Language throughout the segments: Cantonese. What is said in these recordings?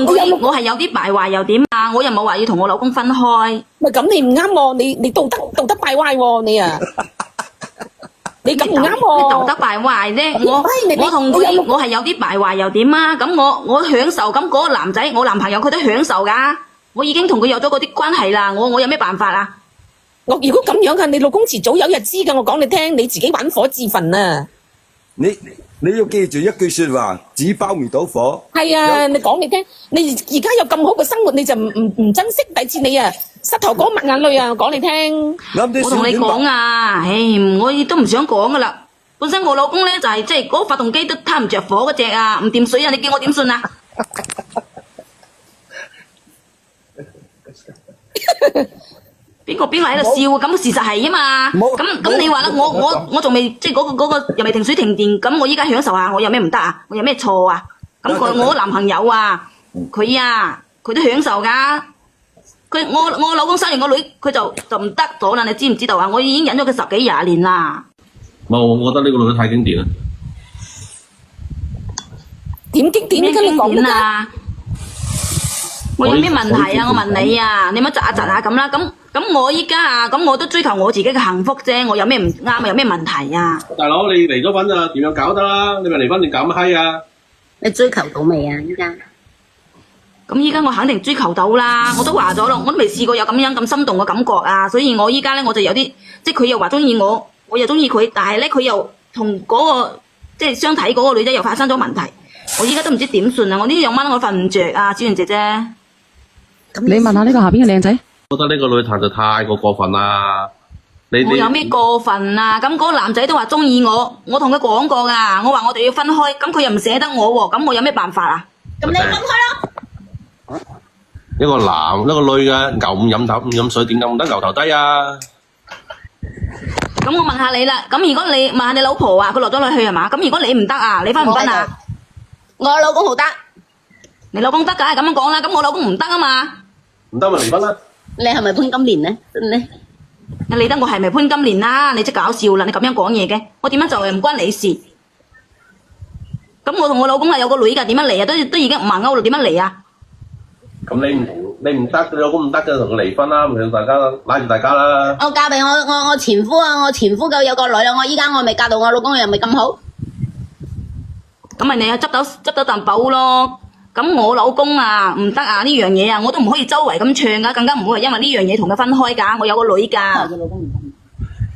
我係有啲敗壞又點啊？我又冇話要同我老公分開。咪咁你唔啱喎，你道德敗壞喎你啊！你咁唔啱喎。道德敗壞啫，我同佢我係有啲敗壞又點啊？咁我享受，咁嗰個男仔我男朋友佢都享受噶，我已經同佢有咗嗰啲關係啦，我有咩辦法啊？我如果咁樣嘅，你老公遲早有日知噶，我講你聽，你自己玩火自焚啊！你要記住一句說話，紙包唔到火。係啊，你講你聽，你而家有咁好嘅生活，你就唔珍惜，第次你啊膝頭哥抹眼淚啊！我講你聽，我同你講啊，唉，我亦都唔想講噶啦。本身我老公咧就係即係嗰個發動機都撻唔着火嗰隻啊，唔掂水啊！你叫我點信啊？邊個喺度笑？咁事實係啊嘛。咁你話啦，我仲未即係嗰個又未停水停電，咁我依家享受下，我有咩唔得啊？我有咩錯啊？咁我男朋友啊，佢都享受噶。我老公生完個女，佢就唔得咗啦，你知唔知道啊？我已經忍咗佢10幾20年啦。冇，我覺得呢個女太經典啦。點經典？跟你講啊！我有咩問題啊？我問你啊，你咪窒下咁啦。咁我依家啊，咁我都追求我自己嘅幸福啫。我有咩唔啱啊？有咩問題啊？大佬，你離咗婚啊？點樣搞得啦？你咪離婚定搞乜閪啊？你追求到未啊？依家？咁依家我肯定追求到啦，我都話咗咯，我都未試過有咁樣咁心動嘅感覺啊，所以我依家咧我就有啲，即係佢又話中意我，我又中意佢，但係咧佢又同嗰個即係相睇嗰個女仔又發生咗問題，我依家都唔知點算啊！我呢2晚我瞓唔着啊，小圓姐姐。你問下呢個下邊嘅靚仔。我覺得呢個女壇就太過分啦！我有咩過分啊？咁嗰個男仔都話中意我，我同佢講過噶，我話我哋要分開，咁佢又唔捨得我喎，咁我有咩辦法啊？咁你分開咯。一個男一個女嘅牛唔飲水，點解唔得牛頭低啊？咁我問下你啦，咁如果你問下你老婆啊，佢落咗去係嘛？咁如果你唔得啊，你分唔分啊？我老公好得，你老公得梗係咁樣講啦，咁我老公唔得啊嘛。唔得咪離婚啦！你係咪潘金蓮咧？你理得我係咪潘金蓮啦？你真搞笑啦！你咁樣講嘢嘅，我點樣做又唔關你事。咁我同我老公係有個女噶，點樣嚟啊？都已經5萬歐啦，點樣嚟啊？咁你唔得，你老公唔得就同佢離婚啦，咪大家拉住大家啦。我嫁俾我前夫啊，我前夫夠有個女啦，我依家我未嫁到我老公又咪咁好。咁咪你又執到啖寶咯。咁我老公啊唔得啊，呢樣嘢啊我都唔可以周圍咁唱噶，更加唔會係因為呢樣嘢同佢分開噶，我有個女噶。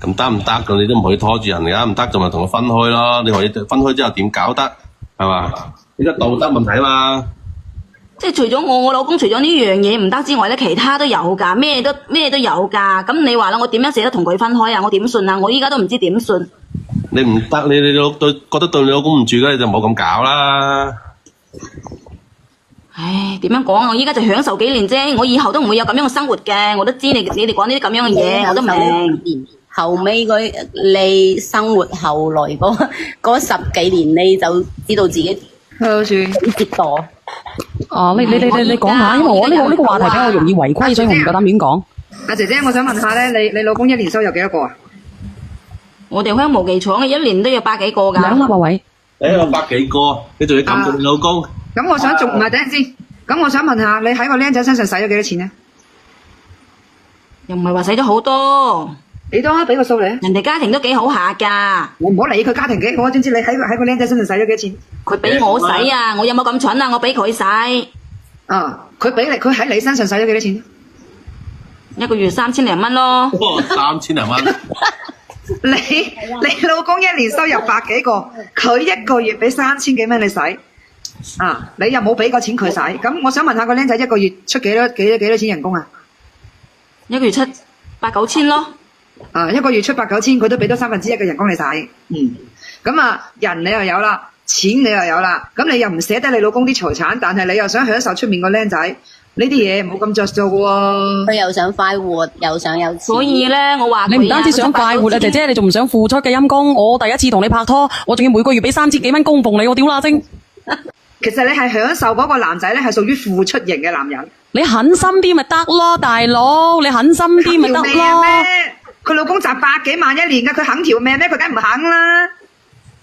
咁得唔得？咁你都唔可以拖住人噶，唔得就咪同佢分開咯。你話你分開之後點搞得？係嘛？呢個道德問題啊嘛。即係除咗我老公除咗呢樣嘢唔得之外咧，其他都有噶，咩都有噶。咁你話啦，我點樣捨得同佢分開啊？我點信啊？我依家都唔知點信。你唔得，你覺得對你老公唔住嘅，你就冇咁搞啦。唉，點樣講啊？我依家就享受幾年啫，我以後都唔會有咁樣嘅生活嘅。我都知你哋講呢啲咁樣嘅嘢，我都明。後尾你生活後來嗰10幾年，你就知道自己好似折墮。哦，你講下，因為我呢個話題比較容易違規，所以我唔夠膽亂講。阿姐姐，我想問下咧，你老公一年收入幾多個啊？我哋香無忌廠嘅1年都有百幾個噶。兩百位。有百幾個，你仲要撳住你老公？咁我想仲唔係等陣先？咁我想問下，你喺個僆仔身上使咗幾多錢咧？又唔係話使咗好多。幾多啊？俾個數嚟啊！人哋家庭都幾好下噶。我唔好理佢家庭幾好，總之你喺個僆仔身上使咗幾多錢？佢俾我使啊！我有冇咁蠢啊？我俾佢使。啊！佢喺你身上使咗幾多錢？一個月3000零蚊咯。3000零蚊。你老公1年收入百幾個，佢1個月俾3000幾蚊你使。啊！你又冇俾過錢佢使，咁我想問下個僆仔1個月出幾多錢人工啊？一個月出8、9千咯。啊！1個月出8、9千，佢都俾多1/3嘅人工你使。咁啊，人你又有啦，錢你又有啦，咁你又唔捨得你老公啲財產，但係你又想享受出面個僆仔，呢啲嘢冇咁着數喎。佢又想快活，又想有錢。所以咧，我話你唔單止想快活啊，姐姐，你仲唔想付出嘅陰公？我第一次同你拍拖，我仲要每個月俾3000幾蚊供奉你，我屌啦精！其實你係享受嗰個男仔咧，係屬於付出型嘅男人。你狠心啲咪得咯，大佬，你狠心啲咪得咯。佢老公賺100幾萬1年嘅，佢肯條命咩？佢梗唔肯啦。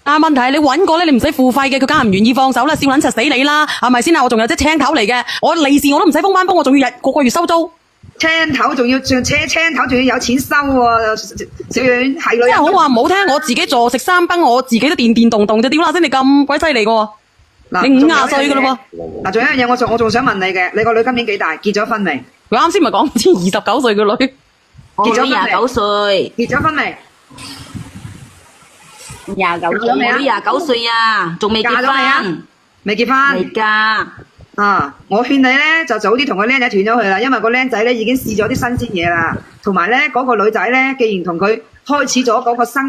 但係問題係你揾過咧，你唔使付費嘅，佢梗係唔願意放手啦，笑撚柒死你啦，係咪先啊？我仲有隻青頭嚟嘅，我利是我都唔使封翻封，我仲要個月收租。青頭仲要青頭仲要有錢收喎，小遠係女人。真係好話唔好聽，我自己坐食三崩，我自己都電動動就屌啦，真你咁鬼犀利嘅。嗱，你50歲㗎咯喎。嗱，仲有一樣嘢，我仲想問你嘅，你個女今年幾大？結咗婚未？佢啱先咪講先29歲嘅女，結咗29歲，結咗婚未29歲我女29歲啊，仲未結嫁咗未啊婚，未結婚？未嫁。啊！我勸你咧就早啲同個僆仔斷咗佢啦，因為個僆仔咧已經試咗啲新鮮嘢啦，同埋咧嗰個女仔咧，既然同佢開始咗嗰個新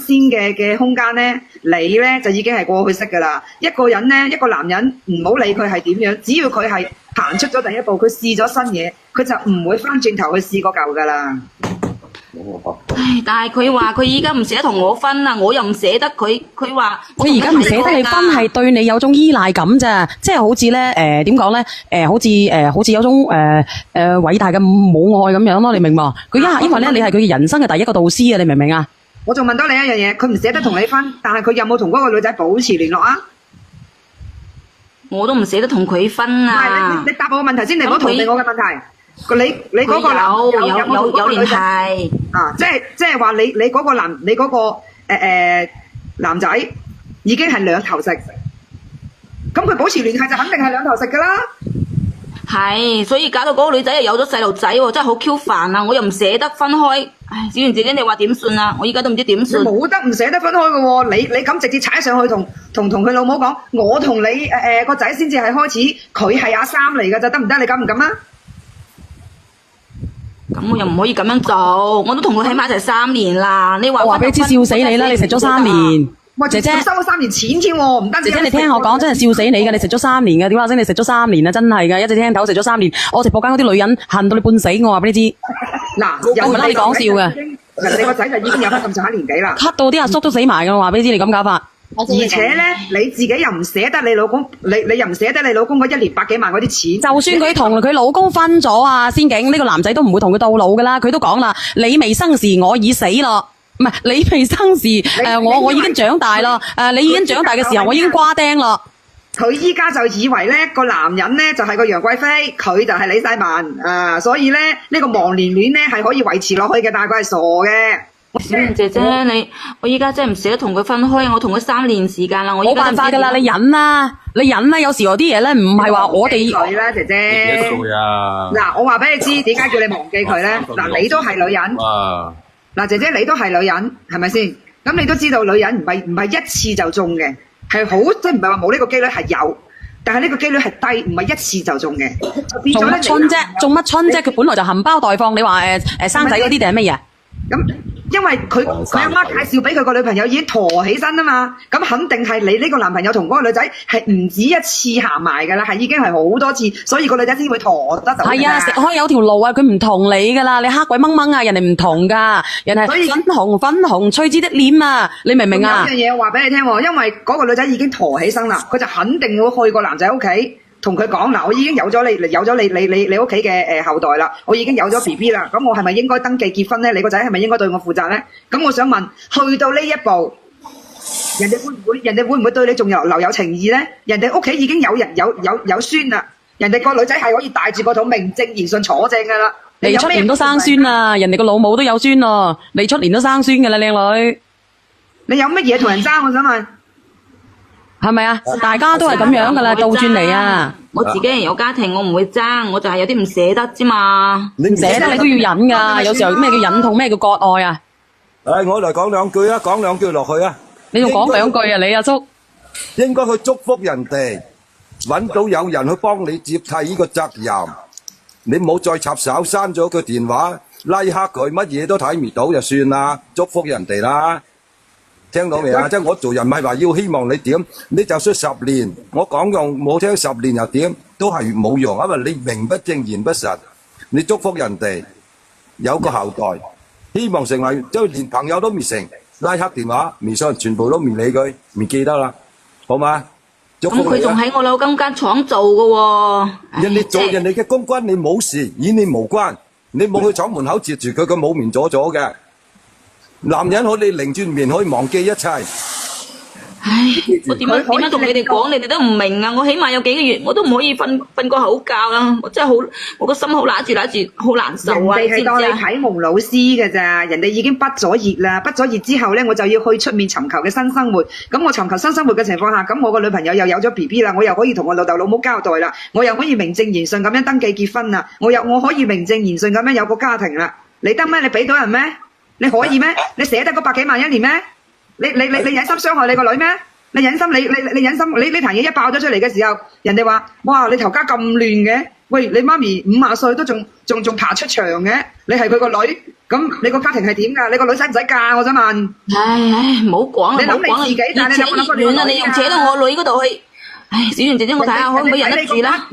鮮嘅空間咧，你咧就已經係過去式噶啦。一個人咧，一個男人唔好理佢係點樣，只要佢係行出咗第一步，佢試咗新嘢，佢就唔會翻轉頭去試嗰舊噶啦。唉，但係佢話佢依家唔捨得同我分啊，我又唔捨得佢。佢話佢而家唔捨得你分係對你有種依賴感咋，即係好似咧點講咧好似有種偉大嘅母愛咁樣咯，你明冇？佢因為咧你係佢人生嘅第一個導師啊，你明唔明啊？我仲問多你一樣嘢，佢唔捨得同你分，但係佢有冇同嗰個女仔保持聯絡啊？我都唔捨得同佢分啊。你答我個問題先，你唔好逃避我嘅問題。你嗰個男有聯繫啊，即係話你嗰個男仔已經係兩頭食，咁佢保持聯繫就肯定係兩頭食噶啦。係，所以搞到嗰個女仔又有咗細路仔喎，真係好 Q 煩啊！我又唔捨得分開，唉，小圓姐姐你話點算啊？我依家都唔知點算。冇得唔捨得分開嘅喎，你咁直接踩上去同佢老母講，我同你個仔先至係開始，佢係阿三嚟㗎咋，得唔得？你敢唔敢啊？咁我又唔可以咁樣做，我都同佢喺埋一齊3年啦。你話我話俾你知，笑死你啦！你食咗3年，姐姐收咗3年錢添喎，唔單止。姐姐你聽我講，真係笑死你㗎！你食咗3年㗎，點話先？你食咗3年啊，真係㗎！一隻聽頭食咗3年，我直播間嗰啲女人恨到你半死，我話俾你知。嗱，我唔係你講笑嘅，人哋個仔就已經有翻咁上下年紀啦，咳到啲阿叔都死埋㗎，我話俾你知，你咁搞法。而且咧，你自己又唔捨得你老公，你又唔捨得你老公嗰1年100幾萬嗰啲錢。就算佢同佢老公分咗啊，先警呢個男仔都唔會同佢到老㗎啦。佢都講啦，你未生時我已死咯，唔係你未生時我已經長大咯。你已經長大嘅時候，我已經瓜釘咯。佢依家就以為咧個男人咧就係個楊貴妃，佢就係李世民啊，所以咧呢個忘年戀咧係可以維持落去嘅，但係佢係傻嘅。小圓姐姐，我依家真係唔捨得同佢分開，我同佢3年時間啦，我冇辦法㗎啦，你忍啦，有時候啲嘢咧唔係話我哋佢啦，姐姐。幾歲啊？嗱，我話俾你知點解叫你忘記佢咧？嗱，你都係女人。嗱，姐姐你都係女人，係咪先？咁你都知道女人唔係一次就中嘅，係好即係唔係話冇呢個機率係有，但係呢個機率係低，唔係一次就中嘅。做乜春啫？做乜春啫？佢本來就含苞待放，你話生仔嗰啲定係乜嘢？咁因為佢阿媽介紹俾佢個女朋友已經陀起身啊嘛，咁肯定係你呢個男朋友同嗰個女仔係唔止一次行埋㗎啦，係已經係好多次，所以個女仔先會陀得走。係啊，食開有條路啊，佢唔同你㗎啦，你黑鬼掹掹啊，人哋唔同㗎，人係粉紅翠枝的臉啊，你明唔明啊？有一樣嘢我話俾你聽喎，因為嗰個女仔已經陀起身啦，佢就肯定會去個男仔屋企。同佢講嗱，我已經有咗你屋企嘅後代啦，我已經有咗 BB 啦，咁我係咪應該登記結婚咧？你個仔係咪應該對我負責咧？咁我想問，去到呢一步，人哋會唔會對你仲留有情意咧？人哋屋企已經有人有孫啦，人哋個女仔係可以帶住個肚名正言順坐正噶啦。你出年都生孫啦，人哋個老母都有孫咯，你出年都生孫噶啦，靚女。你有乜嘢同人爭？我想問。係咪啊？大家都係咁樣噶啦，倒轉嚟啊！我自己人有家庭，我唔會爭，我就係有啲唔捨得啫嘛。唔捨得你都要忍噶，有時候咩叫忍痛，咩叫割愛啊？我嚟講兩句啊，講兩句落去啊。你仲講兩句啊，你阿叔？應該去祝福人哋，揾到有人去幫你接替呢個責任。你唔好再插手，刪咗佢電話，拉黑佢，乜嘢都睇唔到就算啦。祝福人哋啦。聽到未啊？即係我做人唔係話要希望你點，你就算10年，我講用冇聽10年又點，都係冇用，因為你名不正言不實。你祝福人哋有個後代，希望成為即係連朋友都未成，拉黑電話、微信全部都唔理佢，唔記得啦，好嘛？祝福你啦。咁佢仲喺我老公間廠做㗎喎。人哋做人哋嘅公關，你冇事，與你無關，你冇去廠門口截住佢，佢冇面阻咗嘅。男人可以擰轉面可以忘記一切，唉，我點樣同你哋講，你哋都唔明啊！我起碼有幾個月，我都唔可以瞓個好覺啦，我真係好，我個心好揦住，好難受啊！人哋係當你知唔知啊？啟蒙老師嘅咋，人哋已經畢咗業啦，畢咗業之後咧，我就要去出面尋求嘅新生活。咁我尋求新生活嘅情況下，咁我個女朋友又有咗 BB 啦，我又可以同我老豆老母交代啦，我又可以名正言順咁樣登記結婚啦，我可以名正言順咁樣有個家庭啦。你得咩？你俾到人咩？你可以咩？你捨得嗰百幾萬一年咩？你忍心傷害你個女咩？你忍心你忍心你呢壇嘢一爆咗出嚟嘅時候，人哋話哇你頭家咁亂嘅，喂你媽咪50歲都仲爬出場嘅，你係佢個女，咁你個家庭係點㗎？你個女使唔使嫁？我想問。唉，唔好講啦，你諗你自己，但係你有冇諗過你個女啊？你又扯到我女嗰度去。唉，小袁姐姐，我睇下可唔可以忍得住啦。